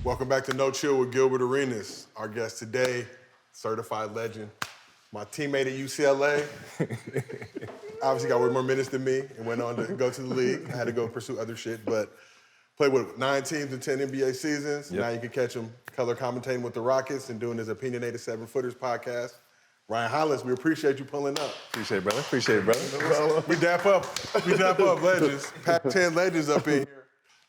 Welcome back to No Chill with Gilbert Arenas. Our guest today, certified legend, my teammate at UCLA. Obviously got way more minutes than me and went on to go to the league. I had to go pursue other shit, but played with 9 teams in 10 NBA seasons. Yep. Now you can catch him color commentating with the Rockets and doing his Opinionated 7-Footers podcast. Ryan Hollins, we appreciate you pulling up. Appreciate it, brother. Appreciate it, brother. We dap up. We dap up legends. Pac-10 legends up in here.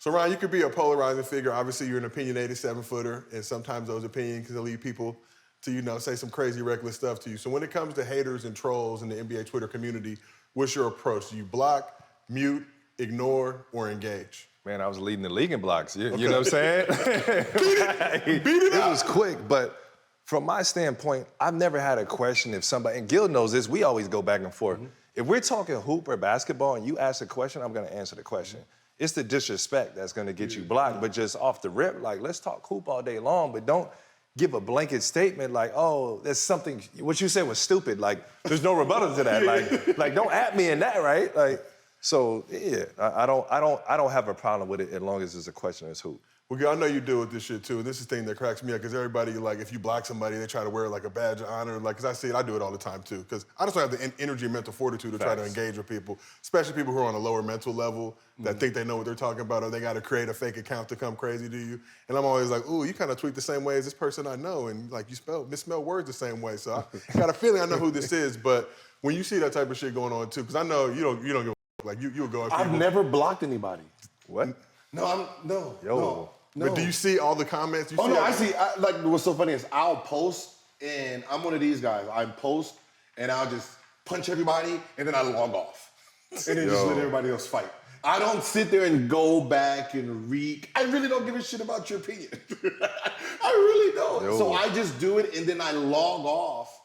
So, Ryan, you could be a polarizing figure. Obviously, you're an opinionated 7-footer, and sometimes those opinions can lead people to, say some crazy, reckless stuff to you. So when it comes to haters and trolls in the NBA Twitter community, what's your approach? Do you block, mute, ignore, or engage? Man, I was leading the league in blocks. You know what I'm saying? Beat it It up. was quick, but from my standpoint, I've never had a question if somebody, and Gil knows this, we always go back and forth. Mm-hmm. If we're talking hoop or basketball and you ask a question, I'm gonna answer the question. It's the disrespect that's gonna get you blocked, but just off the rip, like, let's talk hoop all day long, but don't give a blanket statement like, oh, there's something, what you said was stupid. Like, there's no rebuttal to that. Like, don't at me in that, right? Like, so yeah, I don't have a problem with it as long as it's a question as hoop. Well, I know you deal with this shit too. This is the thing that cracks me up because everybody, like, if you block somebody, they try to wear it like a badge of honor. Like, because I see it, I do it all the time too. Because I just don't have the energy and mental fortitude to try to engage with people, especially people who are on a lower mental level that think they know what they're talking about, or they got to create a fake account to come crazy to you. And I'm always like, ooh, you kind of tweet the same way as this person I know, and like you misspell words the same way. So I got a feeling I know who this is. But when you see that type of shit going on too, because I know you don't give a like you'll go at people. I've never blocked anybody. What? No. But do you see all the comments? I see. Like, what's so funny is I'll post, and I'm one of these guys. I post, and I'll just punch everybody, and then I log off. And then just let everybody else fight. I don't sit there and go back and read. I really don't give a shit about your opinion. I really don't. So I just do it, and then I log off.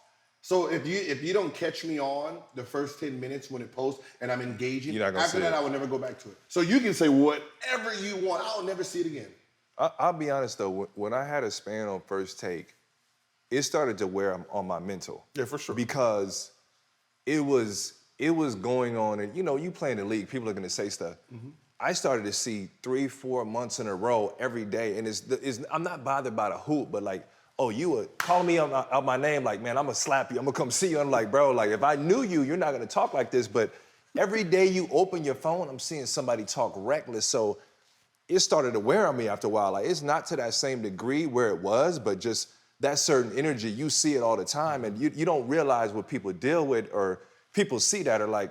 So if you don't catch me on the first 10 minutes when it posts and I'm engaging, after that I will never go back to it. So you can say whatever you want. I'll never see it again. I'll be honest though, when I had a span on First Take, it started to wear on my mental. Yeah, for sure. Because it was going on, and you play in the league, people are gonna say stuff. Mm-hmm. I started to see 3-4 months in a row every day, and I'm not bothered by the hoop, but like, oh, you would call me out my name, like, man, I'm gonna slap you, I'm gonna come see you. I'm like, bro, like, if I knew you, you're not gonna talk like this, but every day you open your phone, I'm seeing somebody talk reckless, so it started to wear on me after a while. Like, it's not to that same degree where it was, but just that certain energy, you see it all the time, and you don't realize what people deal with, or people see that, or like,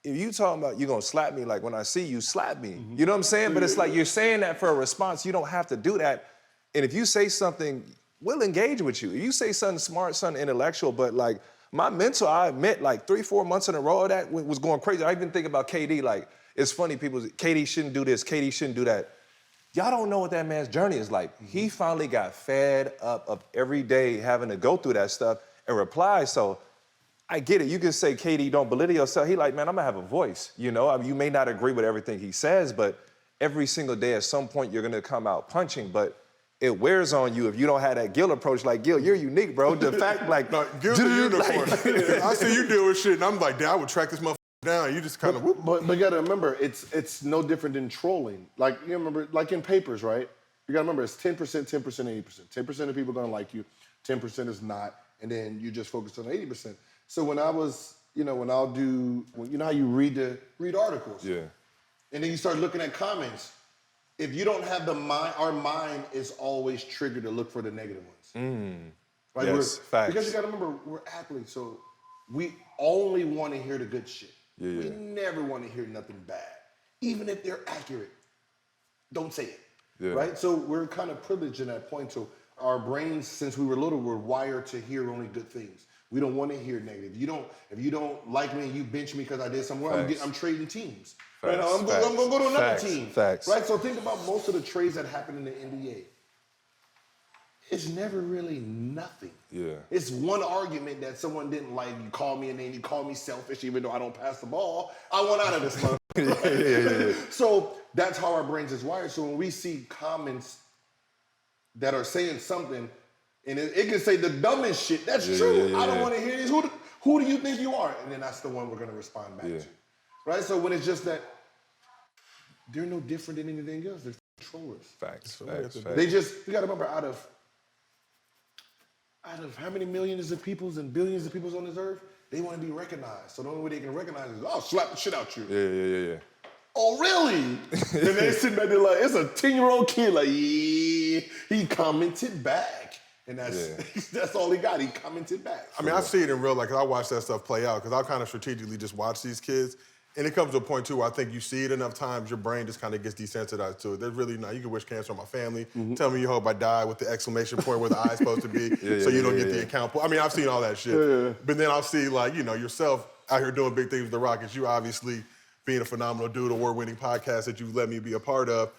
if you talking about you're gonna slap me, like, when I see you, slap me. Mm-hmm. You know what I'm saying? But it's like, you're saying that for a response. You don't have to do that. And if you say something, we'll engage with you. If you say something smart, something intellectual, but like, my mental, I admit, like 3-4 months in a row of that was going crazy. I even think about KD, like, it's funny, people, KD shouldn't do this, KD shouldn't do that. Y'all don't know what that man's journey is like. Mm-hmm. He finally got fed up of every day having to go through that stuff and reply. So I get it. You can say, KD, don't belittle yourself. He like, man, I'm gonna have a voice. I mean, you may not agree with everything he says, but every single day at some point you're gonna come out punching, but it wears on you if you don't have that Gil approach. Like, Gil, you're unique, bro. The fact, like, Gil's a unicorn. I see you deal with shit, and I'm like, damn, I would track this motherfucker down. You just kind of whoop. But you gotta remember, it's no different than trolling. Like, you remember, like in papers, right? You gotta remember, it's 10%, 10%, 80%. 10% of people are gonna like you, 10% is not, and then you just focus on 80%. So when I was, when I'll do, how you read articles. Yeah. And then you start looking at comments. If you don't have the mind, our mind is always triggered to look for the negative ones. Right? Yes, facts. Because you gotta remember, we're athletes, so we only want to hear the good shit. Yeah. We never want to hear nothing bad. Even if they're accurate, don't say it. Yeah. Right? So we're kind of privileged in that point. So our brains, since we were little, were wired to hear only good things. We don't want to hear negative. If you don't like me and you bench me because I did something wrong, I'm trading teams. Right? I'm going to go to another team. Facts. Right? So think about most of the trades that happen in the NBA. It's never really nothing. Yeah. It's one argument that someone didn't like. You call me a name, you call me selfish, even though I don't pass the ball. I want out of this motherfucker. Yeah. So that's how our brains is wired. So when we see comments that are saying something, and it can say the dumbest shit, that's true. I don't want to hear this. Who do you think you are? And then that's the one we're going to respond back to. Right? So when it's just that, they're no different than anything else. They're controllers. Facts. They just, you got to remember, out of how many millions of peoples and billions of peoples on this earth, they want to be recognized. So the only way they can recognize is, oh, slap the shit out you. Yeah. Oh, really? And they sitting back there like, it's a 10-year-old kid, like, yeah, he commented back. And that's all he got. He commented back. I mean, I see it in real life, because I watch that stuff play out, because I kind of strategically just watch these kids. And it comes to a point, too, where I think you see it enough times, your brain just kind of gets desensitized to it. There's really not, you can wish cancer on my family, tell me you hope I die with the exclamation point where the eye's supposed to be, so you don't get the account. I mean, I've seen all that shit. But then I'll see, like, you know, yourself out here doing big things with the Rockets. You obviously being a phenomenal dude, award-winning podcast that you've let me be a part of.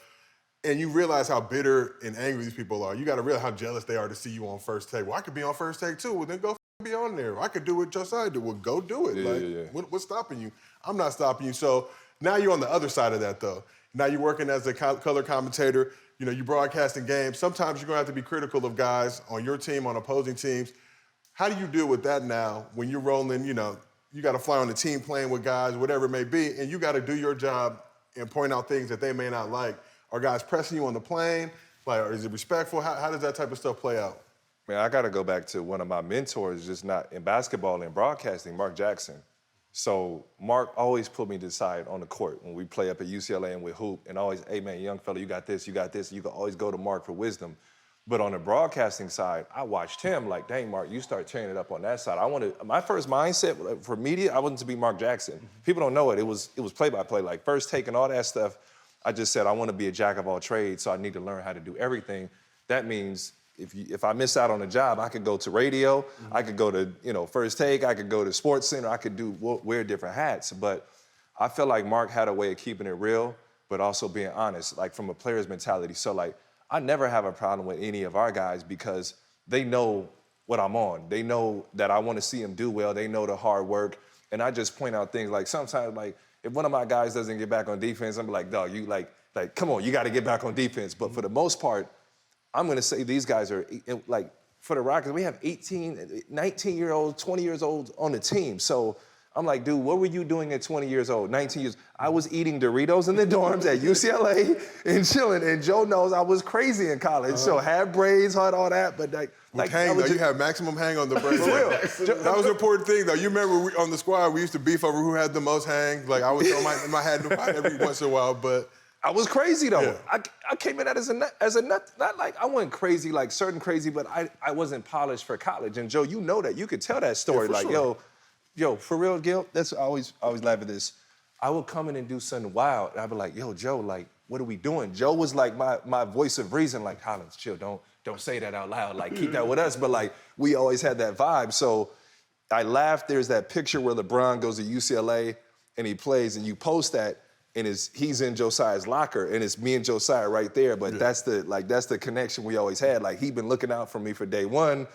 And you realize how bitter and angry these people are. You got to realize how jealous they are to see you on First Take. Well, I could be on First Take, too. Well, then go be on there. I could do what Josiah did. Well, go do it. What's stopping you? I'm not stopping you. So now you're on the other side of that, though. Now you're working as a color commentator. You know, you're broadcasting games. Sometimes you're going to have to be critical of guys on your team, on opposing teams. How do you deal with that now when you're rolling, you know, you got to fly on the team playing with guys, whatever it may be, and you got to do your job and point out things that they may not like? Are guys pressing you on the plane? Like, or is it respectful? How does that type of stuff play out? Man, I got to go back to one of my mentors, just not in basketball and broadcasting, Mark Jackson. So Mark always put me to the side on the court when we play up at UCLA and with hoop, and always, hey man, young fella, you got this. You can always go to Mark for wisdom. But on the broadcasting side, I watched him like, dang, Mark, you start tearing it up on that side. My first mindset for media, I wasn't to be Mark Jackson. People don't know it. It was play-by-play, like First Take and all that stuff. I just said, I want to be a jack of all trades, so I need to learn how to do everything. That means if I miss out on a job, I could go to radio, I could go to, you know, First Take, I could go to Sports Center, I could wear different hats. But I feel like Mark had a way of keeping it real, but also being honest, like from a player's mentality. So like, I never have a problem with any of our guys because they know what I'm on. They know that I want to see them do well. They know the hard work. And I just point out things like sometimes, like, if one of my guys doesn't get back on defense, I'm like, dog, you like, come on, you got to get back on defense. But for the most part, I'm going to say these guys are, like, for the Rockets, we have 18, 19-year-olds, 20 years old on the team. So I'm like, dude, what were you doing at 20 years old, 19 years? I was eating Doritos in the dorms at UCLA and chilling. And Joe knows I was crazy in college. So had braids, had all that, but you have maximum hang on the braids. For real. That was an important thing, though. You remember on the squad, we used to beef over who had the most hang. Like, I would throw my hat in the fight every once in a while, but... I was crazy, though. Yeah. I came in as a nut. Not like I wasn't crazy, like certain crazy, but I wasn't polished for college. And, Joe, you know that. You could tell that story. Yeah, like, sure. yo, for real, Gil, that's I always laugh at this. I would come in and do something wild, and I'd be like, yo, Joe, like, what are we doing? Joe was like my voice of reason, like, Hollins, chill, don't say that out loud. Like, keep that with us. But, like, we always had that vibe. So I laughed. There's that picture where LeBron goes to UCLA, and he plays, and you post that, and he's in Josiah's locker, and it's me and Josiah right there. But that's the connection we always had. Like, he'd been looking out for me for day one.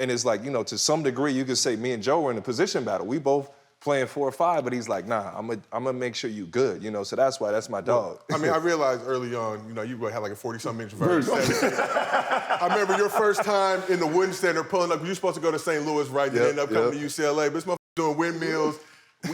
And it's like, you know, to some degree, you could say me and Joe were in a position battle. We both playing 4 or 5, but he's like, nah, I'm gonna make sure you good, you know. So that's my dog. I mean, I realized early on, you know, you had like a 40-something inch version. I remember your first time in the Wooden Center pulling up. You were supposed to go to St. Louis, right? You ended up coming to UCLA, but this motherfucker doing windmills,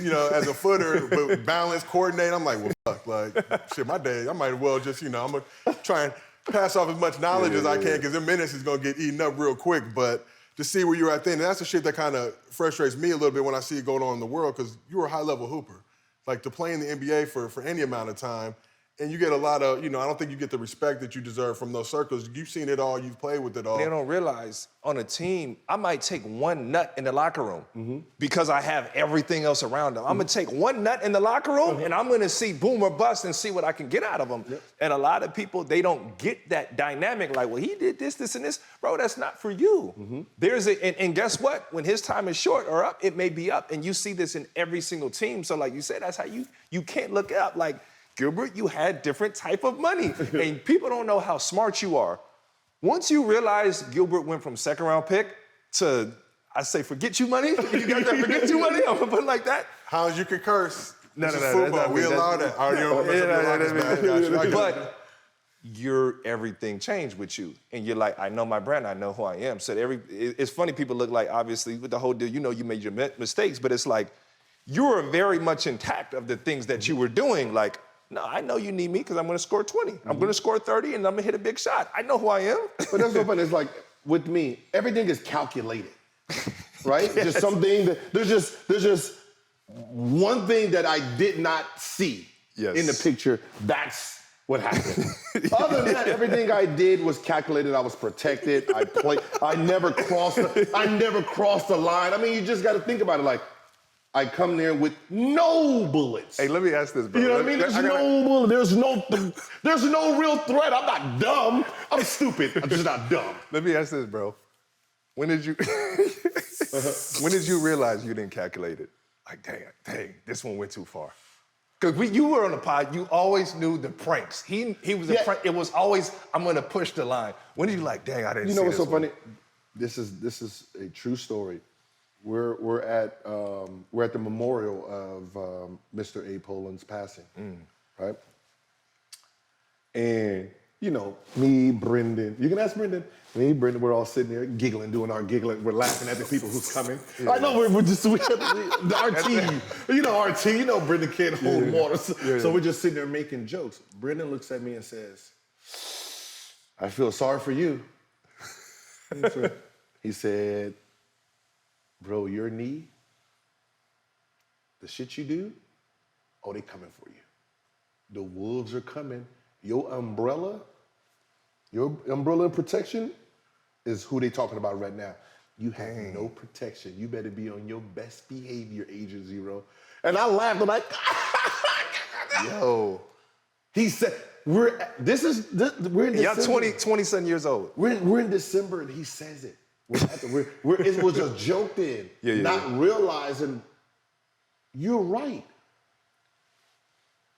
you know, as a footer, but balance, coordinate. I'm like, well, fuck, like, shit, my day, I might as well just, you know, I'm gonna try and pass off as much knowledge as I can, because the minutes is gonna get eaten up real quick, but to see where you're at then, and that's the shit that kind of frustrates me a little bit when I see it going on in the world, because you were a high-level hooper. Like, to play in the NBA for any amount of time, and you get a lot of, you know, I don't think you get the respect that you deserve from those circles. You've seen it all, you've played with it all. They don't realize, on a team, I might take one nut in the locker room because I have everything else around them. I'm gonna take one nut in the locker room, and I'm gonna see boom or bust and see what I can get out of them. And a lot of people, they don't get that dynamic, like, well, he did this, this, and this. Bro, that's not for you. And guess what? When his time is short or up, it may be up, and you see this in every single team. So like you said, that's how you can't look up. Like, Gilbert, you had different type of money, and people don't know how smart you are. Once you realize Gilbert went from second-round pick to, I say, forget you money. You got that forget you money? I'm gonna put it like that. How you can curse? No. Fubo. We allow that. But everything changed with you, and you're like, I know my brand, I know who I am. So it's funny. People look like, obviously, with the whole deal, you know, you made your mistakes, but it's like you were very much intact of the things that you were doing, like. No, I know you need me because I'm going to score 20. I'm going to score 30, and I'm going to hit a big shot. I know who I am. But that's so funny. It's like, with me, everything is calculated, right? Yes. Just something that, there's just one thing that I did not see in the picture. That's what happened. Other than that, everything I did was calculated. I was protected. I played. I never crossed the line. I mean, you just got to think about it. Like, I come there with no bullets. Hey, let me ask this, bro. You know what I mean? There's no bullet. There's no real threat. I'm not dumb. I'm stupid. I'm just not dumb. Let me ask this, bro. When did you realize you didn't calculate it? Like, dang, this one went too far. Because you were on the pod, you always knew the pranks. He was a prank. It was always, I'm gonna push the line. When did you like, dang, I didn't see this. You know what's so one. funny? This is a true story. We're at the memorial of Mr. Abe Hollins passing, right? And you know, me, Brendan, you can ask Brendan. Me, Brendan, we're all sitting there giggling, doing our giggling. We're laughing at the people who's coming. Yeah. I know we have our team. You know our team. You know Brendan can't hold water, so we're just sitting there making jokes. Brendan looks at me and says, "I feel sorry for you." He said, "Bro, your knee, the shit you do, oh, they coming for you. The wolves are coming. Your umbrella and protection is who they talking about right now. You have no protection. You better be on your best behavior, Agent Zero." And I laughed. I'm like, yo. He said, we're in December. Y'all 20-something years old. We're in December and he says it. It was a joke then. Not realizing you're right.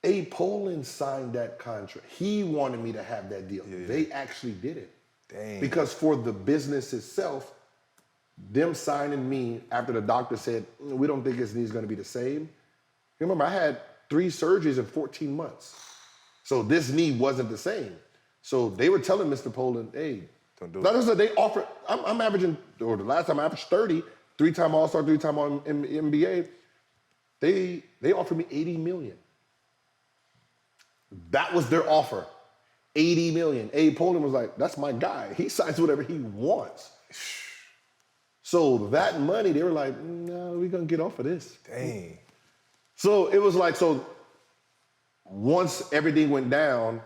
Abe Hollins signed that contract. He wanted me to have that deal. They actually did it. Dang. Because for the business itself, them signing me after the doctor said, "We don't think his knee's gonna be the same." Remember, I had 3 surgeries in 14 months. So this knee wasn't the same. So they were telling Mr. Poland, "Hey, don't do it." They offered, I'm averaging, or the last time I averaged 30, 3-time All-Star, 3-time on NBA. They offered me $80 million. That was their offer, $80 million. Abe Poland was like, "That's my guy. He signs whatever he wants." So that money, they were like, "No, we're gonna get off of this." Dang. So it was like, so once everything went down,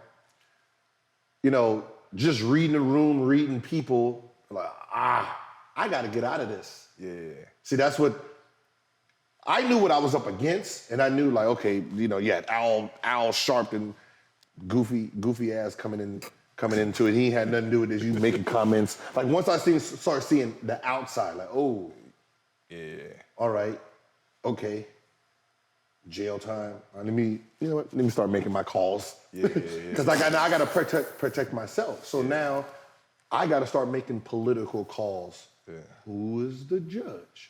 you know, just reading the room, reading people, like, I gotta get out of this. Yeah. See, that's what, I knew what I was up against, and I knew, like, okay, you know, you had Al Sharpton, goofy ass coming into it. He had nothing to do with this. You making comments. Like, once I started seeing the outside, like, oh, all right, okay, jail time. Let me start making my calls. Because I gotta protect myself. So now I gotta start making political calls. Who is the judge?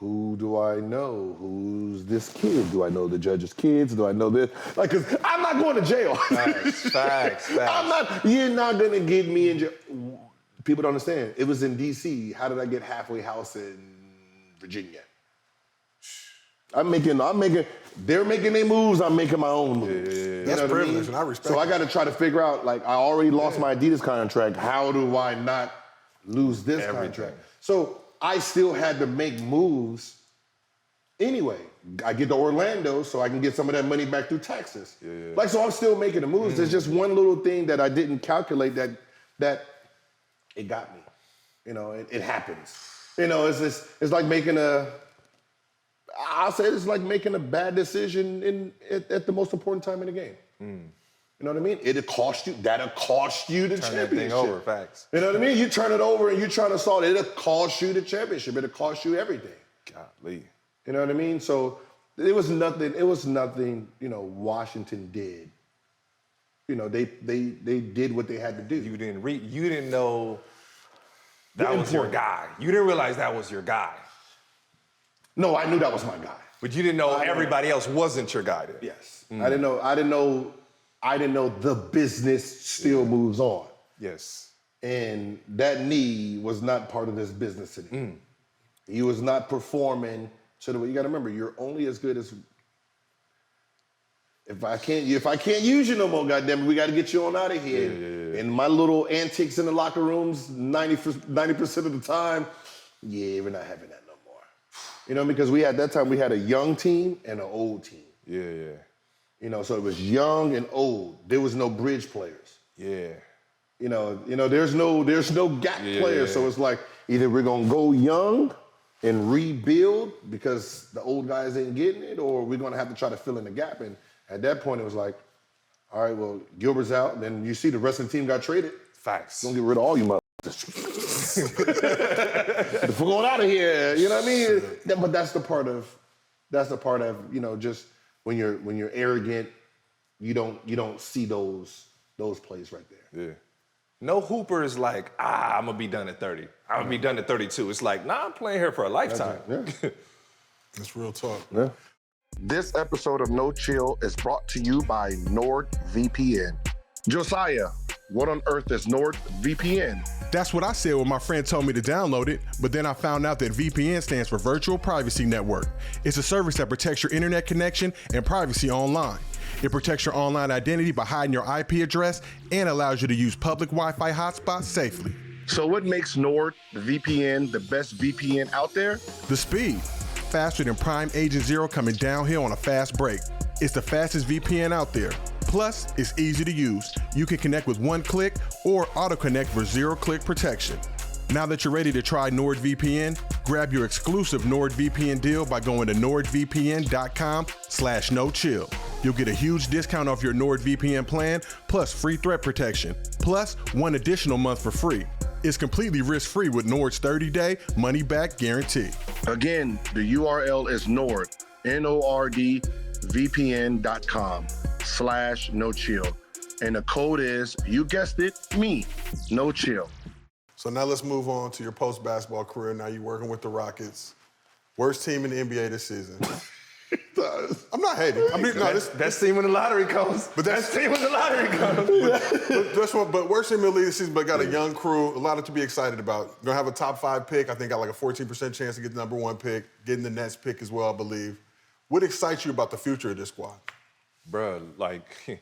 Who do I know? Who's this kid? Do I know the judge's kids? Do I know this? Like, cause I'm not going to jail. Facts. You're not gonna get me in jail. People don't understand. It was in DC. How did I get halfway house in Virginia? They're making their moves, I'm making my own moves. You That's know what privilege, I mean? and I respect So I gotta try to figure out, like, I already lost my Adidas contract. How do I not lose this contract? So I still had to make moves anyway. I get to Orlando so I can get some of that money back through taxes. Like, so I'm still making the moves. There's just one little thing that I didn't calculate that it got me. You know, it happens. You know, it's like making I'll say it's like making a bad decision at the most important time in the game. You know what I mean? That'll cost you the championship. Turn that thing over, facts. You know what I mean? You turn it over and you're trying to solve it, it'll cost you the championship. It'll cost you everything. Golly. You know what I mean? So it was nothing, you know, Washington did. You know, they did what they had to do. You didn't know that was your guy. You didn't realize that was your guy. No, I knew that was my guy. But you didn't know everybody else wasn't your guy then. Yes. I didn't know the business still moves on. Yes. And that knee was not part of this business anymore. He was not performing to the way. You got to remember, you're only as good as if I can't use you no more, goddamn it, we got to get you on out of here. Yeah. And my little antics in the locker rooms, 90% of the time, yeah, we're not having that no more. You know, because at that time we had a young team and an old team. Yeah. You know, so it was young and old. There was no bridge players. Yeah. You know, there's no gap players. So it's like either we're gonna go young and rebuild because the old guys ain't getting it, or we're gonna have to try to fill in the gap. And at that point, it was like, all right, well, Gilbert's out. Then you see the rest of the team got traded. Facts. Don't get rid of all you motherfuckers. We're going out of here. You know what I mean? But that's the part of, you know, just when you're arrogant, you don't see those plays right there. Yeah. No hooper is like, I'm gonna be done at 30. I'm gonna be done at 32. It's like, nah, I'm playing here for a lifetime. That's real talk. Yeah. This episode of No Chill is brought to you by NordVPN. Josiah, what on earth is NordVPN? That's what I said when my friend told me to download it, but then I found out that VPN stands for Virtual Privacy Network. It's a service that protects your internet connection and privacy online. It protects your online identity by hiding your IP address and allows you to use public Wi-Fi hotspots safely. So what makes NordVPN the best VPN out there? The speed. Faster than Prime Agent Zero coming downhill on a fast break. It's the fastest VPN out there. Plus, it's easy to use. You can connect with one click or auto-connect for zero-click protection. Now that you're ready to try NordVPN, grab your exclusive NordVPN deal by going to nordvpn.com/nochill. You'll get a huge discount off your NordVPN plan, plus free threat protection, plus 1 additional month for free. It's completely risk-free with Nord's 30-day money-back guarantee. Again, the URL is nordvpn.com/nochill. And the code is, you guessed it, me, no chill. So now let's move on to your post-basketball career. Now you're working with the Rockets. Worst team in the NBA this season. I'm not hating. I mean, no, Best team when the lottery comes. But that's Best team when the lottery comes. but worst team in the league this season, but got a young crew, a lot to be excited about. Gonna have a top 5 pick. I think got like a 14% chance to get the number 1 pick, getting the Nets pick as well, I believe. What excites you about the future of this squad? Bruh, like,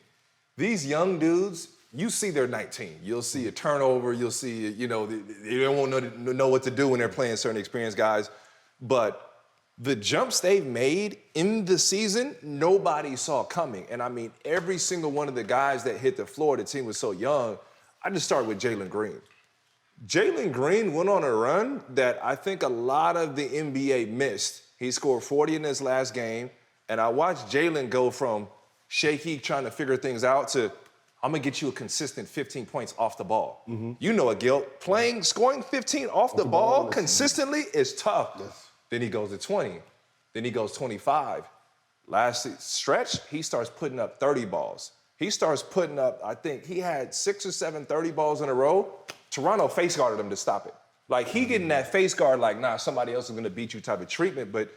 these young dudes, you see they're 19. You'll see a turnover. You'll see, you know, they don't want to know what to do when they're playing certain experienced guys. But the jumps they've made in the season, nobody saw coming. And I mean, every single one of the guys that hit the floor, the team was so young. I just started with Jalen Green. Jalen Green went on a run that I think a lot of the NBA missed. He scored 40 in his last game. And I watched Jalen go from shaky, trying to figure things out, to I'm gonna get you a consistent 15 points off the ball. Mm-hmm. You know it, Gil. Scoring 15 off the ball consistently is tough. Yes. Then he goes to 20. Then he goes 25. Last stretch, he starts putting up 30 balls. He starts putting up, I think he had 6 or 7 30 balls in a row. Toronto face guarded him to stop it. Like, he getting that face guard like, nah, somebody else is gonna beat you type of treatment. But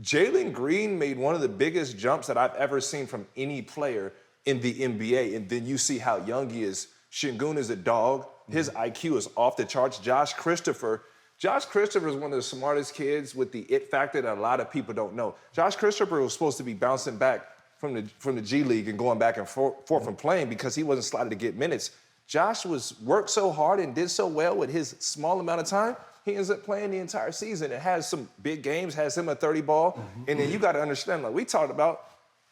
Jalen Green made one of the biggest jumps that I've ever seen from any player in the NBA. And then you see how young he is. Şengün is a dog. His IQ is off the charts. Josh Christopher is one of the smartest kids with the it factor that a lot of people don't know. Josh Christopher was supposed to be bouncing back from the G League and going back and forth from playing because he wasn't slotted to get minutes. Josh worked so hard and did so well with his small amount of time, he ends up playing the entire season. It has some big games, has him a 30 ball. Mm-hmm. And then you got to understand, like we talked about,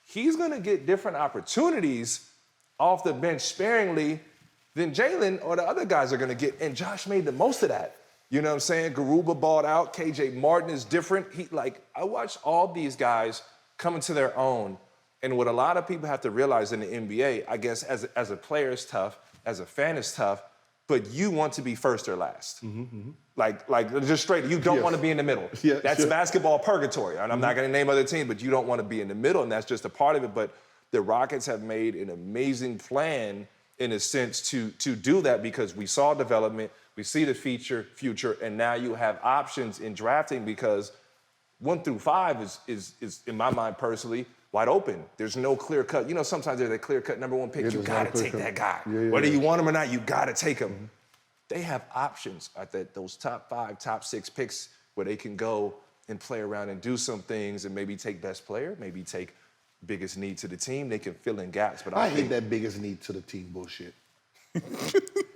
he's going to get different opportunities off the bench sparingly than Jalen or the other guys are going to get. And Josh made the most of that. You know what I'm saying? Garuba balled out. KJ Martin is different. I watched all these guys come into their own. And what a lot of people have to realize in the NBA, I guess as a player it's tough, as a fan it's tough, but you want to be first or last. Mm-hmm, mm-hmm. Like just straight, you don't want to be in the middle. Yeah, that's basketball purgatory. And I'm not going to name other teams, but you don't want to be in the middle, and that's just a part of it. But the Rockets have made an amazing plan in a sense to do that because we saw development, we see the future, and now you have options in drafting because 1 through 5 is in my mind personally, wide open. There's no clear cut. You know, sometimes there's a clear cut number 1 pick. Yeah, you gotta take that guy. Yeah, whether you want him or not, you gotta take him. Mm-hmm. They have options at those top 5, top 6 picks where they can go and play around and do some things and maybe take best player, maybe take biggest need to the team. They can fill in gaps, but I hate that biggest need to the team bullshit.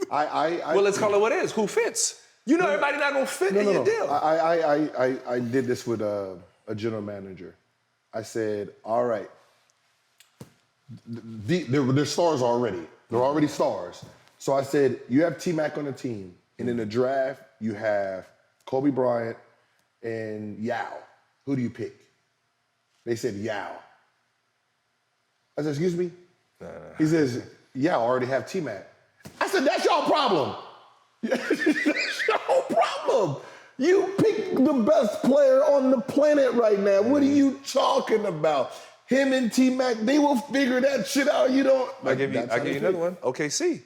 Well, let's call it what it is. Who fits? You know, everybody not gonna fit in your deal. I did this with a general manager. I said, all right, they're stars already. They're already stars. So I said, you have T-Mac on the team, and in the draft, you have Kobe Bryant and Yao. Who do you pick? They said Yao. I said, excuse me? He says, Yao already have T-Mac. I said, that's your problem. That's your problem. You pick the best player on the planet right now. What are you talking about? Him and T-Mac, they will figure that shit out. You don't. I give you another one. OKC.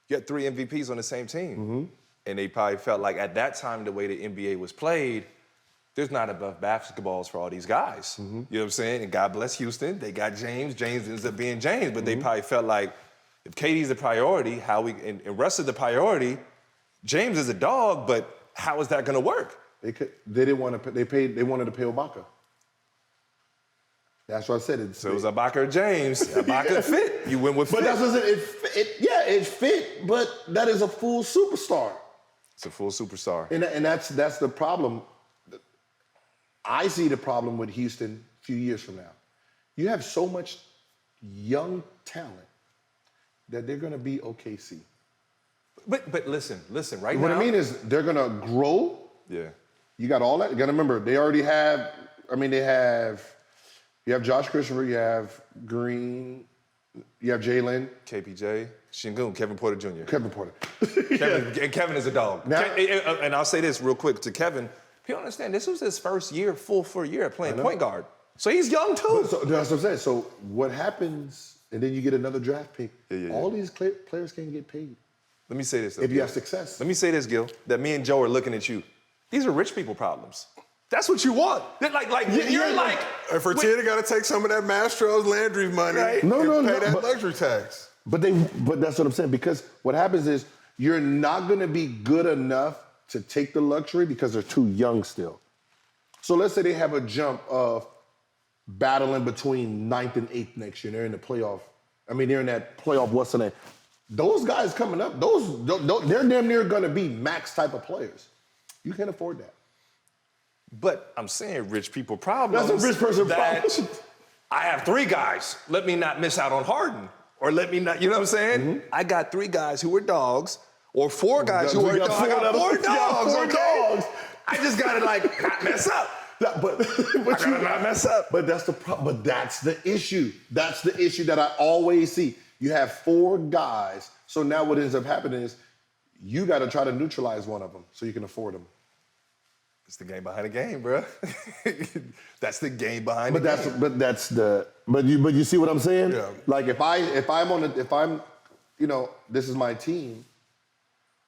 You got 3 MVPs on the same team. And they probably felt like at that time, the way the NBA was played, there's not enough basketballs for all these guys. You know what I'm saying? And God bless Houston. They got James. James ends up being James. But they probably felt like if KD's the priority, and Russ is the priority, James is a dog, but how is that going to work? They didn't want to. They wanted to pay Ibaka. That's what I said. So it was Ibaka or James. Ibaka fit. You went with fit. But that's what I said. It fit. But that is a full superstar. It's a full superstar. And that's the problem. I see the problem with Houston a few years from now. You have so much young talent that they're going to be OKC. But listen, right now. What I mean is they're going to grow. Yeah. You got all that. You got to remember, they already have, you have Josh Christopher, you have Green, you have Jalen. KPJ, Shingun, Kevin Porter Jr. Kevin Porter. And Kevin is a dog. Now, and I'll say this real quick to Kevin. People understand, this was his first year, full year playing point guard. So he's young too. So that's what I'm saying. So what happens, and then you get another draft pick, all these players can get paid. Let me say this, though, if you Gil. have success. Let me say this, Gil, that me and Joe are looking at you. These are rich people problems. That's what you want. You're like... And for Tia, they got to take some of that Mastro's Landry's money Right. and pay that luxury tax. But that's what I'm saying, because what happens is you're not going to be good enough to take the luxury because they're too young still. So let's say they have a jump of battling between 9th and 8th next year. They're in the playoff. They're in that playoff, what's the name? Those guys coming up, they're damn near going to be max type of players. You can't afford that. But I'm saying rich people problems. That's a rich person problem. I have 3 guys. Let me not miss out on Harden. Or let me not, you know what I'm saying? I got 3 guys who are dogs, or 4 guys who are dogs. I got 4 dogs, okay? I just got to not mess up. But not mess up. But that's the problem. But that's the issue. That's the issue that I always see. You have 4 guys, so now what ends up happening is you got to try to neutralize one of them so you can afford them. It's the game behind the game, bro. That's the game behind the game. But you see what I'm saying? Yeah. Like if this is my team.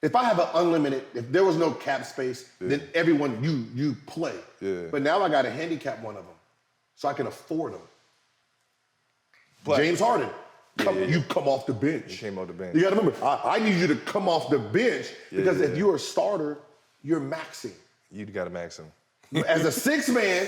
If I have an unlimited, if there was no cap space, then everyone you play. Yeah. But now I got to handicap one of them, so I can afford them. But, James Harden, you come off the bench. He came off the bench. You got to remember, I need you to come off the bench because if you're a starter, you're maxing. You got to max him. As a 6-man,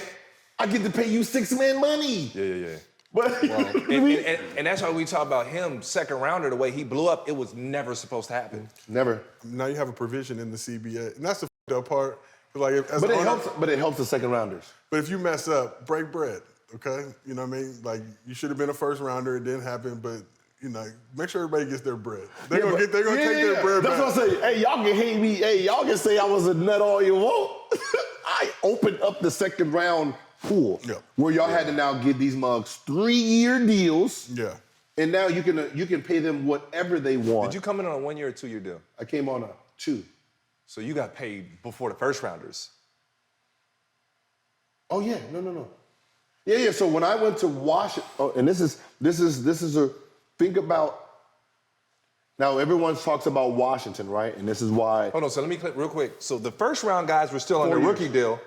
I get to pay you 6-man money. Yeah. But and that's why we talk about him, second rounder, the way he blew up. It was never supposed to happen. Never. Now you have a provision in the CBA, and that's the f***ed up part. But it helps the second rounders. But if you mess up, break bread, okay? You know what I mean? Like, you should have been a first rounder. It didn't happen, but, make sure everybody gets their bread. They're going to take their bread back. That's what I say. Hey, y'all can hate me. Hey, y'all can say I was a nut all you want. I opened up the second round pool where y'all had to now give these mugs 3-year deals. Yeah. And now you can pay them whatever they want. Did you come in on a 1-year or 2-year deal? I came on a 2. So you got paid before the first rounders. Oh yeah, no. Yeah. So when I went to Washington, and this is a think about. Now everyone talks about Washington, right? And this is why. Hold on. So let me click real quick. So the first round guys were still on their rookie deal,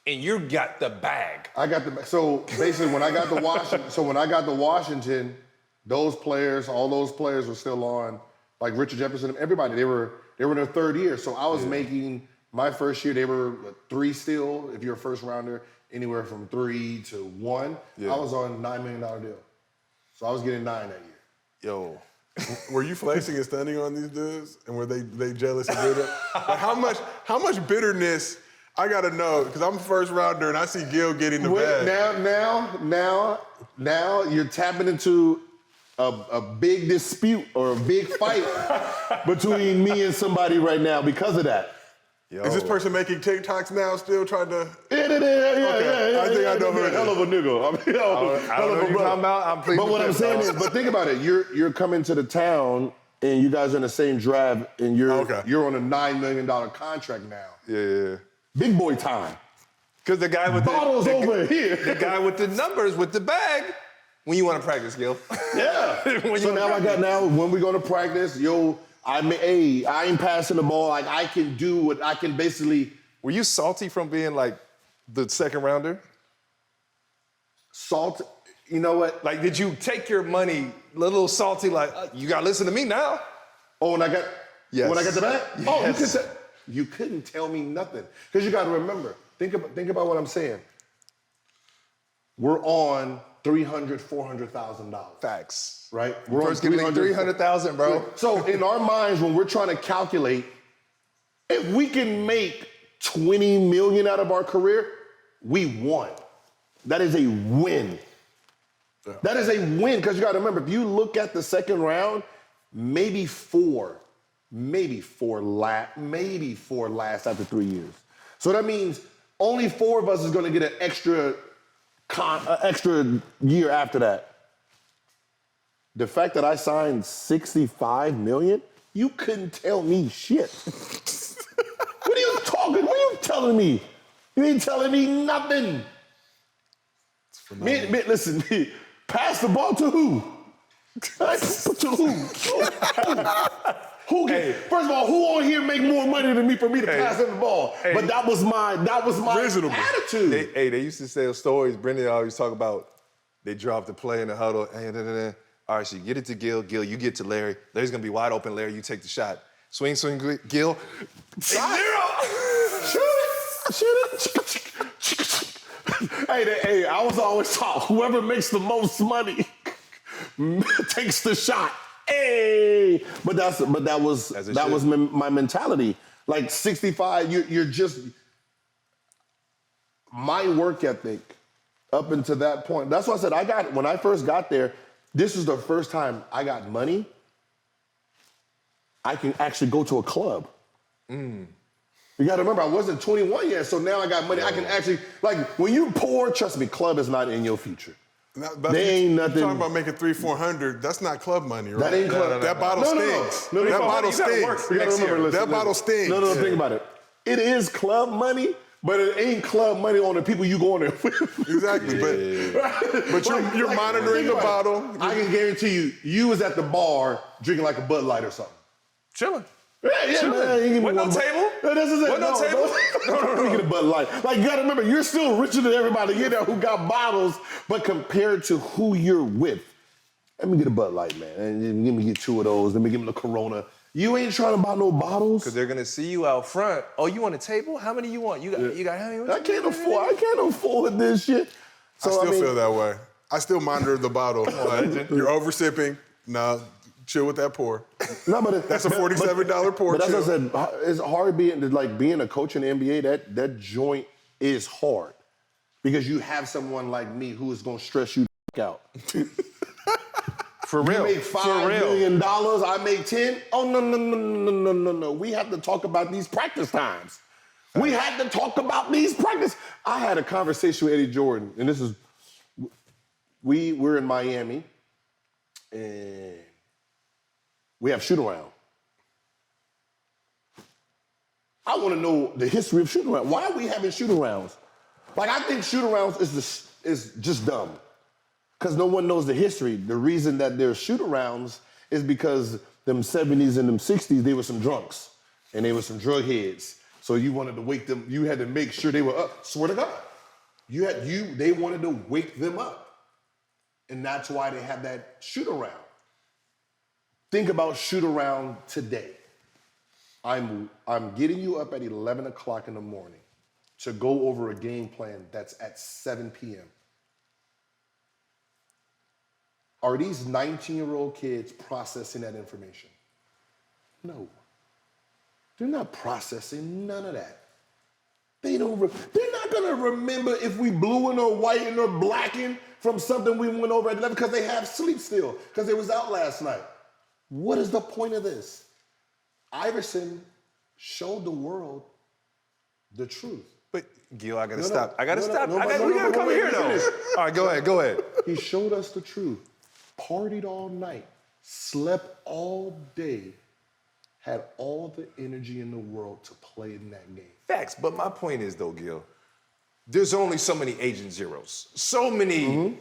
and you got the bag. I got the. So basically, when I got to Washington, all those players were still on. Like Richard Jefferson, everybody, they were in their 3rd year. So I was making My first year, they were 3 still. If you're a first rounder, anywhere from 3 to 1. Yeah. I was on a $9 million deal. So I was getting 9 that year. Yo. Were you flexing and stunning on these dudes? And were they jealous and bitter? Like how much bitterness, I gotta know, because I'm a first rounder and I see Gil getting the bag. Now you're tapping into a big dispute or a big fight between me and somebody right now because of that. Yo. Is this person making TikToks now still trying to? Yeah. I think I know who it is. Hell of a nigga. I don't know what you're talking about. But what I'm saying is, but think about it. You're coming to the town and you guys are in the same draft and you're on a $9 million contract now. Yeah. Big boy time. Because the guy with Bottles over here. The guy with the numbers with the bag. When you want to practice, Gil. Yeah. So now when we go to practice, I ain't passing the ball. Like I can basically. Were you salty from being like the second rounder? Salt. You know what? Like, did you take your money a little salty? Like, you gotta listen to me now. Oh, when I got the bag. Yes. Oh, you couldn't tell me nothing because you got to remember. Think about what I'm saying. We're on $300,000, $400,000. Facts. Right? We're first getting $300,000, bro. So in our minds, when we're trying to calculate, if we can make $20 million out of our career, we won. That is a win. Yeah. That is a win because you got to remember, if you look at the second round, maybe four last after 3 years. So that means only 4 of us is going to get an extra year after that. The fact that I signed $65 million, you couldn't tell me shit. What are you talking? What are you telling me? You ain't telling me nothing. Man, listen, pass the ball to who? To who? First of all, who on here make more money than me for me to pass them the ball? But that was my reasonable attitude. They used to tell stories. Brendan always talk about they dropped the play in the huddle. All right, so you get it to Gil. Gil, you get to Larry. Larry's gonna be wide open. Larry, you take the shot. Swing, Gil. Shot. Shoot it. Hey, I was always taught whoever makes the most money takes the shot. Hey, but that was my mentality. Like 65, you're just my work ethic up until that point. That's why I said when I first got there, this was the first time I got money. I can actually go to a club. You got to remember, I wasn't 21 yet, so now I got money. I can actually, like, when you poor, trust me, club is not in your future. They ain't nothing. You're talking about making $300-400. That's not club money, right? That ain't club. That bottle stings. That bottle stings. That bottle stings. No, think about it. It is club money, but it ain't club money on the people you going there with. Exactly, but you're monitoring the bottle. I can guarantee you was at the bar drinking like a Bud Light or something. Chilling. Yeah, man. With no table? With no table? No. Get a Bud Light. Like, you gotta remember, you're still richer than everybody here who got bottles, but compared to who you're with, let me get a Bud Light, man. And let me get 2 of those. Let me give me the Corona. You ain't trying to buy no bottles. Because they're gonna see you out front. Oh, you want a table? How many you want? You got how many? I can't afford this shit. So, I still feel that way. I still monitor the bottle. You're over sipping. No. Chill with that pour. No, but that's a $47 pour. But as I said, it's hard being a coach in the NBA. That joint is hard because you have someone like me who is gonna stress you the out. For real. You make $5 million, I make 10. Oh no. We have to talk about these practice times. We had to talk about these practice. I had a conversation with Eddie Jordan, and this is we're in Miami, and we have shoot around. I want to know the history of shoot around. Why are we having shoot arounds? Like, I think shoot arounds is just dumb. Because no one knows the history. The reason that there's shoot arounds is because them 70s and them 60s, they were some drunks. And they were some drug heads. So you wanted to wake them, you had to make sure they were up. Swear to God. They wanted to wake them up. And that's why they have that shoot around. Think about shoot around today. I'm getting you up at 11 o'clock in the morning to go over a game plan that's at 7 p.m. Are these 19-year-old kids processing that information? No. They're not processing none of that. They're not gonna remember if we bluing or whiting or blacking from something we went over at 11 because they have sleep still, because they was out last night. What is the point of this? Iverson showed the world the truth. But Gil, I gotta stop. I gotta stop. We We gotta come here though. All right, go ahead. He showed us the truth. Partied all night, slept all day, had all the energy in the world to play in that game. Facts. But my point is though, Gil, there's only so many Agent Zeros, so many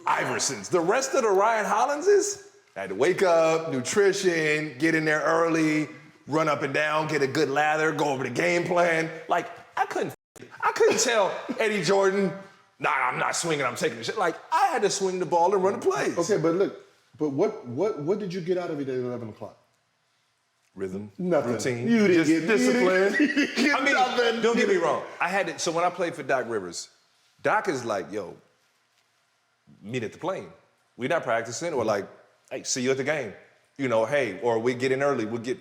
Iversons. The rest of the Ryan Hollinses had to wake up, nutrition, get in there early, run up and down, get a good lather, go over the game plan. Like, I couldn't tell Eddie Jordan, nah, I'm not swinging, I'm taking the shit. Like, I had to swing the ball and run the plays. Okay, but look, what did you get out of it at 11 o'clock? Rhythm, Nothing. routine, You didn't get discipline. You didn't get I mean, nothing. don't get me wrong. I had it. So when I played for Doc Rivers, Doc is like, yo, meet at the plane. We're not practicing, or like, hey, see you at the game. You know, hey, or we get in early. We'll get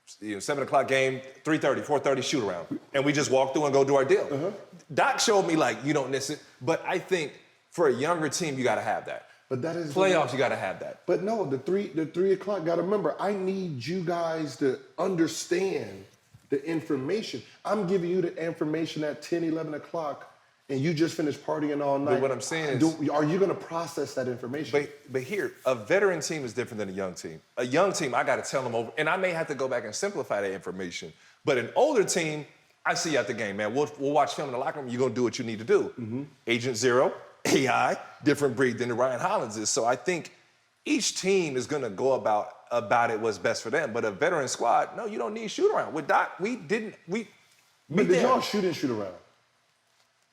7 o'clock game, 3:30, 4:30 shoot around. And we just walk through and go do our deal. Doc showed me like, you don't listen. But I think for a younger team, you gotta have that. But that is Playoffs, you gotta have that. But no, the 3 o'clock, gotta remember, I need you guys to understand the information. I'm giving you the information at 10, 11 o'clock, and you just finished partying all night. But what I'm saying is, are you gonna process that information? But here, a veteran team is different than a young team. A young team, I got to tell them over, and I may have to go back and simplify that information. But an older team, I see you at the game, man. We'll watch film in the locker room. You're going to do what you need to do. Agent Zero, AI, different breed than the Ryan Hollins is. So I think each team is going to go about it what's best for them. But a veteran squad, no, you don't need shoot around. With Doc, we did y'all shoot around?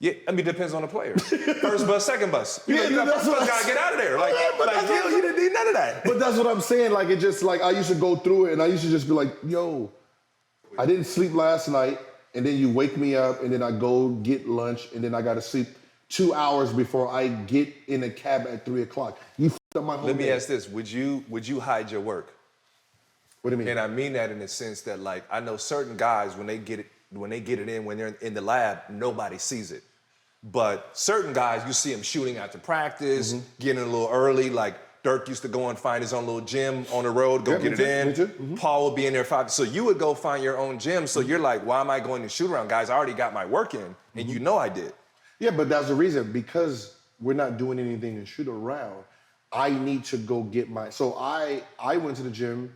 Yeah, I mean, it depends on the player. First bus, second bus. You that's what gotta get out of there. Like, that's what you didn't need none of that. But that's what I'm saying. Like, it just, like, I used to go through it, and I used to just be like, yo, I didn't sleep last night, and then you wake me up, and then I go get lunch, and then I gotta sleep 2 hours before I get in a cab at 3 o'clock. You f***ed up my whole Let me day. ask this: Would you hide your work? What do you mean? And I mean that in the sense that, like, I know certain guys when they get it in when they're in the lab, nobody sees it. But certain guys, you see them shooting after practice, getting a little early. Like Dirk used to go and find his own little gym on the road, go get it in. Paul would be in there 5. So you would go find your own gym. So you're like, why am I going to shoot around? Guys, I already got my work in, and you know I did. Yeah, but that's the reason. Because we're not doing anything to shoot around, I need to go get my... So I went to the gym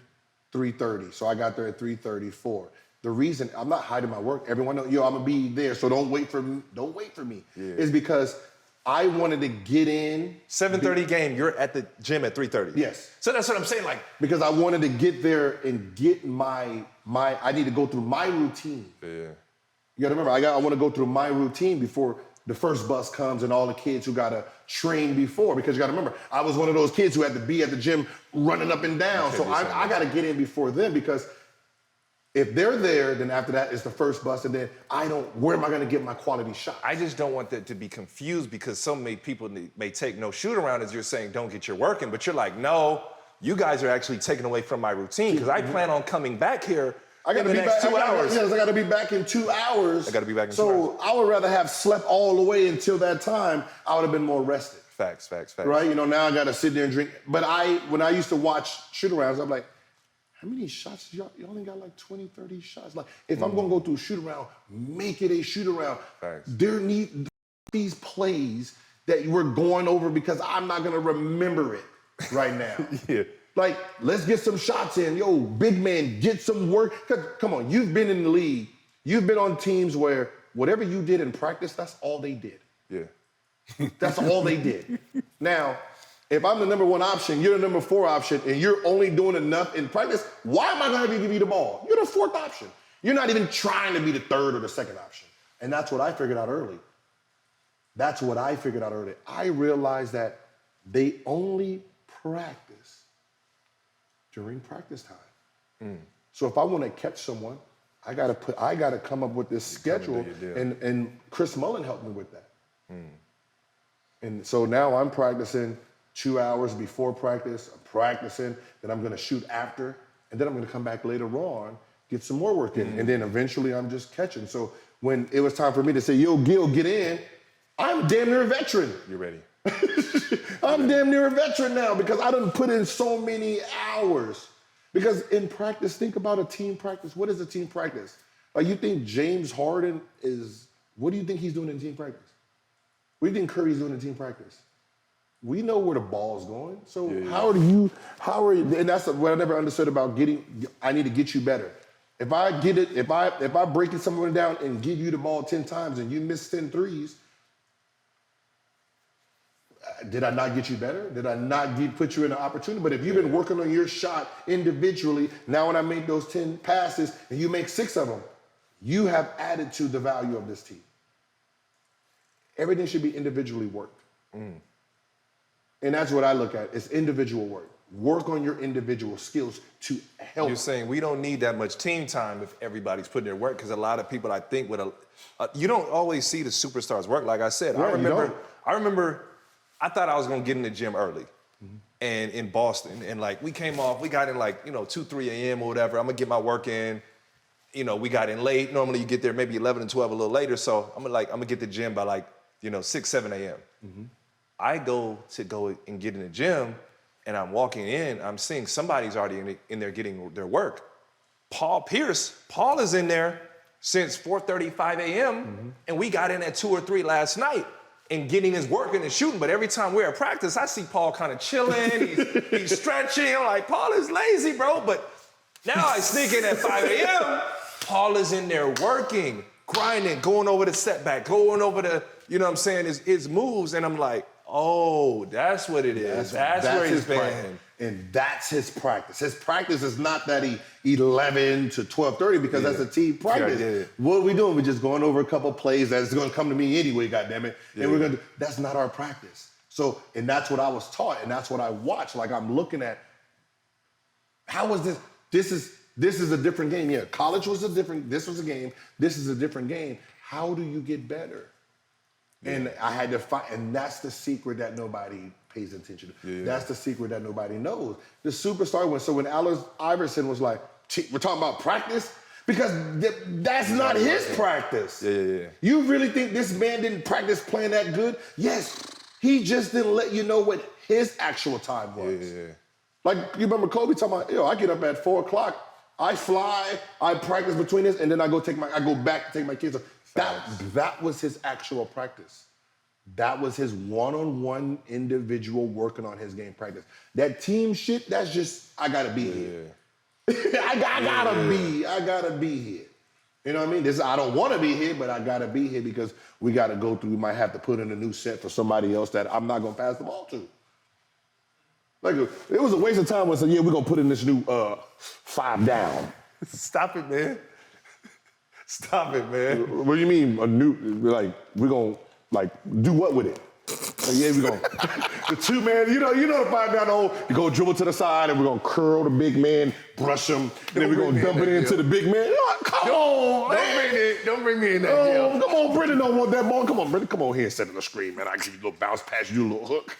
3:30. So I got there at 3:34. The reason I'm not hiding my work, everyone knows, yo, I'm gonna be there, so don't wait for me. Don't wait for me. Yeah. Is because I wanted to get in. 7:30 game, you're at the gym at 3:30. Yes. So that's what I'm saying, like. Because I wanted to get there and get my I need to go through my routine. Yeah. You gotta remember, I want to go through my routine before the first bus comes and all the kids who gotta train before. Because you gotta remember, I was one of those kids who had to be at the gym running up and down. So I gotta get in before them, because if they're there, then after that it's the first bus, and then where am I gonna get my quality shot? I just don't want that to be confused, because so many people may take no shoot around as you're saying, don't get your work in, but you're like, no, you guys are actually taking away from my routine, because I plan on coming back here in the next 2 hours. Yes, I gotta be back in 2 hours. I gotta be back in 2 hours. So I would rather have slept all the way until that time. I would have been more rested. Facts. Right? You know, now I gotta sit there and drink. But when I used to watch shoot-arounds, I'm like, how many shots? You only got like 20, 30 shots. Like, if I'm gonna go through a shoot-around, make it a shoot-around. Facts. There need these plays that we're going over, because I'm not gonna remember it right now. Yeah. Like, let's get some shots in. Yo, big man, get some work. Because, come on, you've been in the league. You've been on teams where whatever you did in practice, that's all they did. Yeah. That's all they did. Now, if I'm the number 1 option, you're the number 4 option, and you're only doing enough in practice, why am I going to give you the ball? You're the 4th option. You're not even trying to be the 3rd or the 2nd option. And that's what I figured out early. I realized that they only practice during practice time. So if I want to catch someone, I gotta come up with this schedule, and Chris Mullen helped me with that. And so now I'm practicing 2 hours before practice. I'm practicing, then I'm gonna shoot after, and then I'm gonna come back later on, get some more work in, and then eventually I'm just catching. So when it was time for me to say, "Yo, Gil, get in," I'm damn near a veteran. You're ready. I'm damn near a veteran now because I done put in so many hours. Because in practice, think about a team practice. What is a team practice? Like, you think James Harden what do you think he's doing in team practice? What do you think Curry's doing in team practice? We know where the ball's going. So how are you, and that's what I never understood about I need to get you better. If I break someone down and give you the ball 10 times and you miss 10 threes, did I not get you better? Did I not put you in an opportunity? But if you've been working on your shot individually, now when I make those 10 passes and you make 6 of them, you have added to the value of this team. Everything should be individually worked. And that's what I look at. It's individual work. Work on your individual skills to help. You're saying we don't need that much team time if everybody's putting their work, because a lot of people, I think, you don't always see the superstars work. Like I said, Right, I remember I thought I was gonna get in the gym early, and in Boston, and like we got in like 2, 3 a.m. or whatever. I'm gonna get my work in. We got in late. Normally you get there maybe 11 and 12 a little later. So I'm gonna get to the gym by like 6, 7 a.m. I go and get in the gym, and I'm walking in. I'm seeing somebody's already in there getting their work. Paul is in there since 4:35 a.m. And we got in at 2 or 3 last night. And getting his work in and shooting, but every time we're at practice, I see Paul kind of chilling, he's stretching. I'm like, Paul is lazy, bro. But now I sneak in at 5 a.m., Paul is in there working, grinding, going over the setback, going over the, his moves, and I'm like, oh, that's what it is. That's where he's been. And that's his practice. His practice is not that 11 to 12:30 because that's a team practice. What are we doing? We're just going over a couple plays that's going to come to me anyway, goddammit. And we're going to, that's not our practice. So, and that's what I was taught, and that's what I watched. Like, I'm looking at, how is this? This is a different game. Yeah, college was this was a game. This is a different game. How do you get better? And I had to find, and that's the secret that nobody pays attention to. That's the secret that nobody knows. The superstar when Allen Iverson was like, we're talking about practice? Because that's not his practice. You really think this man didn't practice playing that good? Yes, he just didn't let you know what his actual time was. Like, you remember Kobe talking about, I get up at 4 o'clock, I fly, I practice between this, and then I go back to take my kids. That was his actual practice. That was his one-on-one individual working on his game practice. That team shit, that's just, I gotta be here. I gotta be here. You know what I mean? I don't wanna be here, but I gotta be here because we gotta go through, we might have to put in a new set for somebody else that I'm not gonna pass the ball to. Like, it was a waste of time when I said, we're gonna put in this new 5 down. Stop it, man. Stop it, man. What do you mean a new, like, we're gonna, like, do what with it? Like, we're gonna, the 2-man, you know the 5 down the hole, you go dribble to the side and we're gonna curl the big man, brush him, and then we're gonna dump it into the big man. Come on, man. Don't bring me in that deal. Come on, Brendan don't want that ball. Come on, Brendan, come on here and set on the screen, man. I give you a little bounce pass, you a little hook.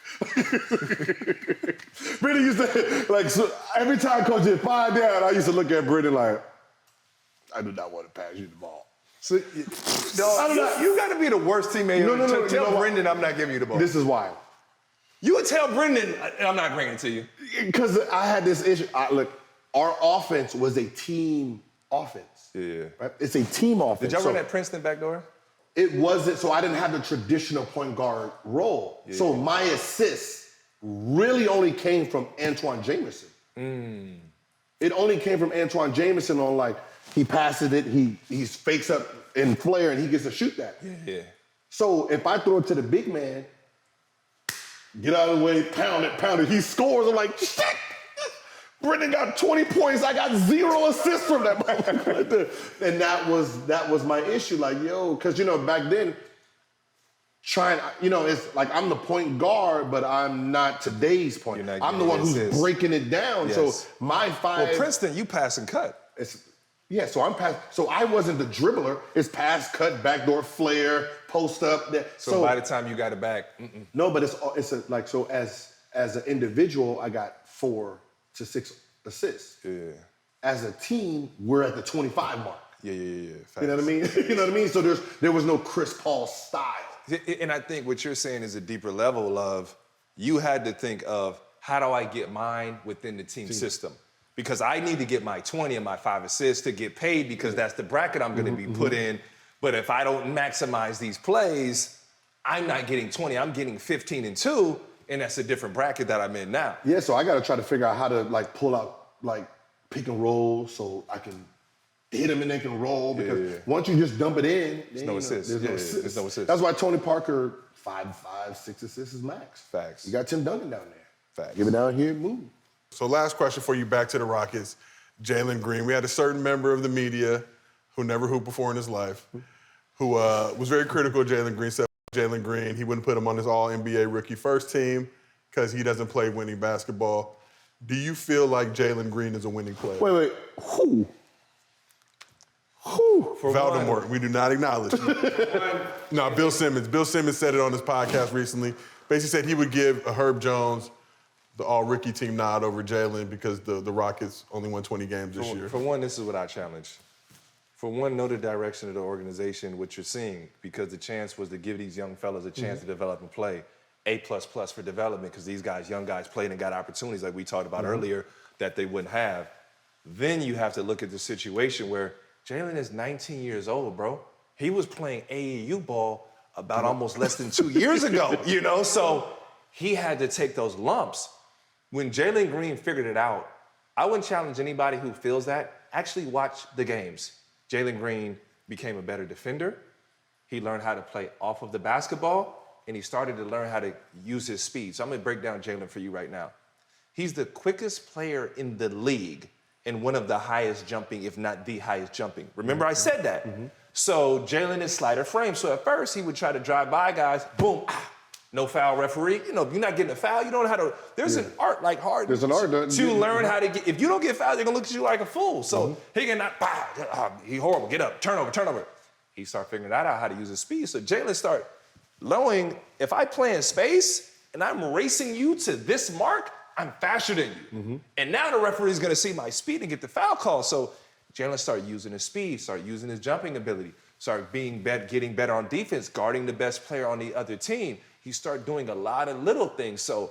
Brendan used to, like, so every time Coach did 5 down, I used to look at Brendan like, I do not want to pass you the ball. So, you got to be the worst teammate. No. Tell Brendan I'm not giving you the ball. This is why. You would tell Brendan I'm not bringing it to you. Because I had this issue. Look, our offense was a team offense. Right? It's a team offense. Did y'all run that Princeton back door? It wasn't, so I didn't have the traditional point guard role. So my assists really only came from Antoine Jameson. It only came from Antoine Jameson on, like, he passes it, he fakes up in flare, and he gets to shoot that. So if I throw it to the big man, get out of the way, pound it, he scores. I'm like, shit! Brendan got 20 points. I got 0 assists from that moment right there. And that was my issue. Like, because, back then, it's like I'm the point guard, but I'm not today's point. I'm the one who's breaking it down. Yes. So my 5... Well, Princeton, you pass and cut. So I'm pass. So I wasn't the dribbler. It's pass, cut, backdoor, flare, post up. So by the time you got it back, no, but so as an individual, I got 4 to 6 assists. Yeah. As a team, we're at the 25 mark. Yeah. You know what I mean? You know what I mean? So there was no Chris Paul style. And I think what you're saying is a deeper level of you had to think of how do I get mine within the team system? Because I need to get my 20 and my 5 assists to get paid because that's the bracket I'm going to be put in. But if I don't maximize these plays, I'm not getting 20. I'm getting 15 and 2, and that's a different bracket that I'm in now. Yeah, so I got to try to figure out how to pull out pick and roll so I can hit them and they can roll because once you just dump it in, there's no assists. There's no assists. That's why Tony Parker 5, 6 assists is max. Facts. You got Tim Duncan down there. Facts. Give it down here, move. So last question for you, back to the Rockets. Jalen Green. We had a certain member of the media who never hooped before in his life, who was very critical of Jalen Green, said Jalen Green, he wouldn't put him on his all-NBA rookie first team because he doesn't play winning basketball. Do you feel like Jalen Green is a winning player? Wait. Who? For Voldemort, we do not acknowledge. No, Bill Simmons. Bill Simmons said it on his podcast recently. Basically said he would give a Herb Jones the all-rookie team nod over Jalen because the Rockets only won 20 games this year. For one, this is what I challenge. For one, know the direction of the organization, what you're seeing, because the chance was to give these young fellas a chance to develop and play. A++ for development, because these guys, young guys, played and got opportunities like we talked about earlier that they wouldn't have. Then you have to look at the situation where Jalen is 19 years old, bro. He was playing AAU ball about almost less than 2 years ago, So he had to take those lumps. When Jalen Green figured it out, I wouldn't challenge anybody who feels that. Actually watch the games. Jalen Green became a better defender. He learned how to play off of the basketball, and he started to learn how to use his speed. So I'm gonna break down Jalen for you right now. He's the quickest player in the league and one of the highest jumping, if not the highest jumping. Remember I said that. So Jalen is slighter frame. So at first he would try to drive by guys, boom, no foul referee. You're not getting a foul. You don't know how to, there's an art like Harden. There's an art to learn how to get, if you don't get fouled, they're gonna look at you like a fool. So he cannot, he horrible, get up, turnover. He started figuring that out, how to use his speed. So Jalen started knowing if I play in space and I'm racing you to this mark, I'm faster than you. And now the referee's gonna see my speed and get the foul call. So Jalen started using his speed, started using his jumping ability, started getting better on defense, guarding the best player on the other team. He started doing a lot of little things. So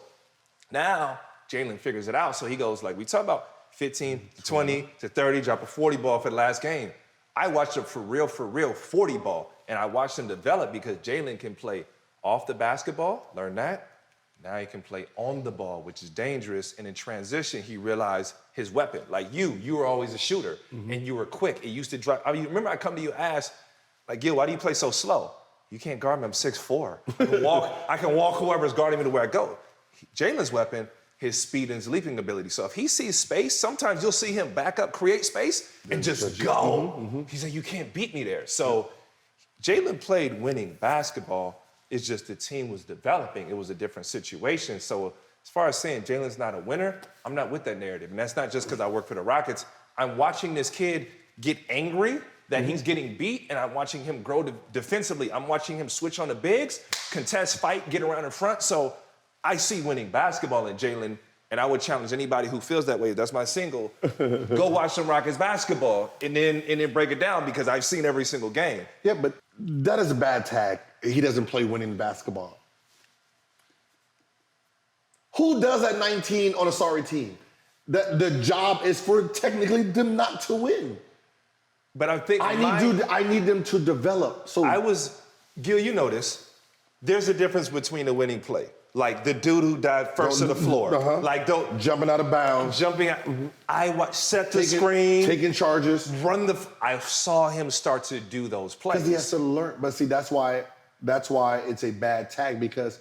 now Jalen figures it out. So he goes like, we talk about 15 to 20 to 30, drop a 40 ball for the last game. I watched him for real 40 ball. And I watched him develop because Jalen can play off the basketball, learn that. Now he can play on the ball, which is dangerous. And in transition, he realized his weapon. Like you were always a shooter and you were quick. It used to drive. I mean, remember I come to you and ask, like, Gil, why do you play so slow? You can't guard me, I'm 6'4". I can walk whoever's guarding me to where I go. Jalen's weapon, his speed and his leaping ability. So if he sees space, sometimes you'll see him back up, create space, and just go. He's like, you can't beat me there. So Jalen played winning basketball. It's just the team was developing. It was a different situation. So as far as saying Jalen's not a winner, I'm not with that narrative. And that's not just because I work for the Rockets. I'm watching this kid get angry that he's getting beat, and I'm watching him grow defensively. I'm watching him switch on the bigs, contest, fight, get around in front. So I see winning basketball in Jalen, and I would challenge anybody who feels that way. That's my single. Go watch some Rockets basketball and then break it down because I've seen every single game. Yeah, but that is a bad tag. He doesn't play winning basketball. Who does at 19 on a sorry team? The job is for technically them not to win. But I think I need them to develop. So Gil, you know this. There's a difference between a winning play. Like the dude who died first to the floor. Like jumping out of bounds. Jumping out. Set the screen. Taking charges. I saw him start to do those plays. Because he has to learn. But see, that's why it's a bad tag, because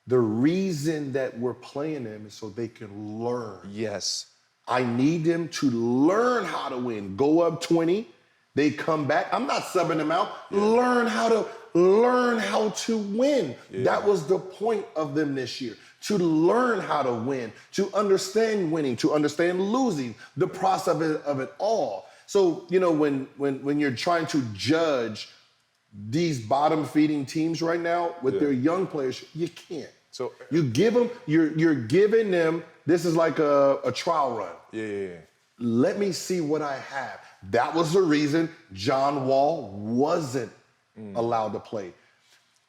the reason that we're playing them is so they can learn. Yes. I need them to learn how to win. Go up 20. They come back. I'm not subbing them out. Yeah. Learn how to win. Yeah. That was the point of them this year. To learn how to win, to understand winning, to understand losing, the process of it all. So, you know, when you're trying to judge these bottom-feeding teams right now with their young players, you can't. So you give them, you're giving them, this is like a trial run. Yeah. Let me see what I have. That was the reason John Wall wasn't allowed to play.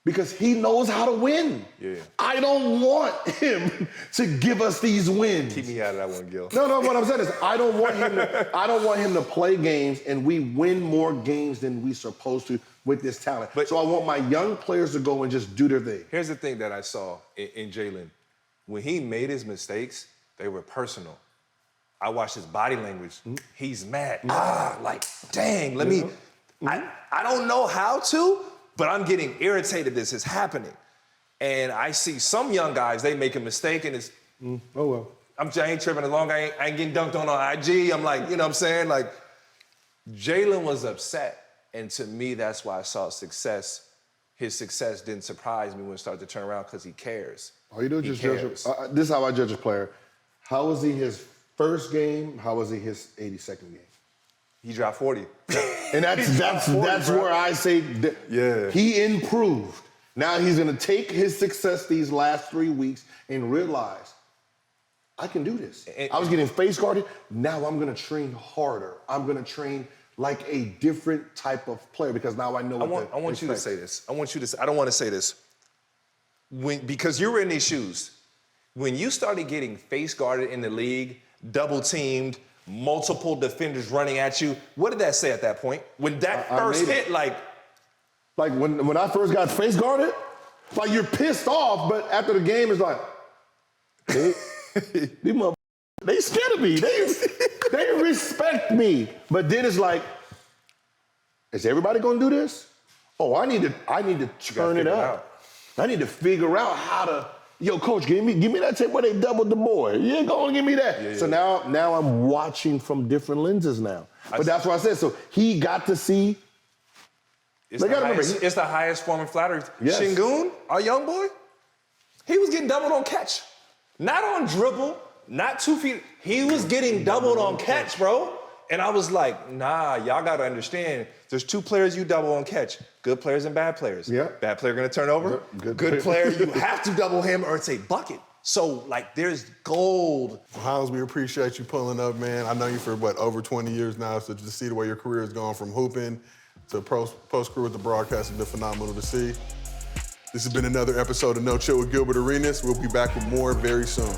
Because he knows how to win. Yeah. I don't want him to give us these wins. Keep me out of that one, Gil. No, what I'm saying is I don't want him to play games and we win more games than we supposed to with this talent. So I want my young players to go and just do their thing. Here's the thing that I saw in Jalen. When he made his mistakes, they were personal. I watched his body language. He's mad. Like, dang, let me, I don't know how to, but I'm getting irritated this is happening. And I see some young guys, they make a mistake and it's, oh well. I ain't tripping as long as I ain't getting dunked on IG. I'm like, you know what I'm saying? Like, Jalen was upset. And to me, that's why I saw success. His success didn't surprise me when it started to turn around because he cares. All you do is just judge. This is how I judge a player. How was he his first game? How was he his 82nd game? He dropped 40. And that's where I say he improved. Now he's gonna take his success these last 3 weeks and realize, I can do this. I was getting face guarded. Now I'm gonna train harder. I'm gonna train like a different type of player because now I know what I want you to say this. I don't want to say this. Because you were in these shoes. When you started getting face guarded in the league, double teamed, multiple defenders running at you, what did that say at that point? When that first hit, like when I first got face guarded, like you're pissed off, but after the game it's like, these motherfuckers, they scared of me. They respect me. But then it's like, is everybody gonna do this? Oh, I need to turn it up. I need to figure out how to. Yo, coach, give me that tape where they doubled the boy. You ain't gonna give me that. So now I'm watching from different lenses now. But that's what I said. So he got to see. It's the highest form of flattery. Yes. Şengün, our young boy, he was getting doubled on catch. Not on dribble, not 2 feet. He was getting doubled on catch, bro. And I was like, nah, y'all gotta understand, there's 2 players you double on catch. Good players and bad players. Yeah. Bad player gonna turn over. Good player, you have to double him or it's a bucket. So, like, there's gold. Hollins, we appreciate you pulling up, man. I know you for, over 20 years now, so to see the way your career has gone from hooping to post-career with the broadcast has been phenomenal to see. This has been another episode of No Chill with Gilbert Arenas. We'll be back with more very soon.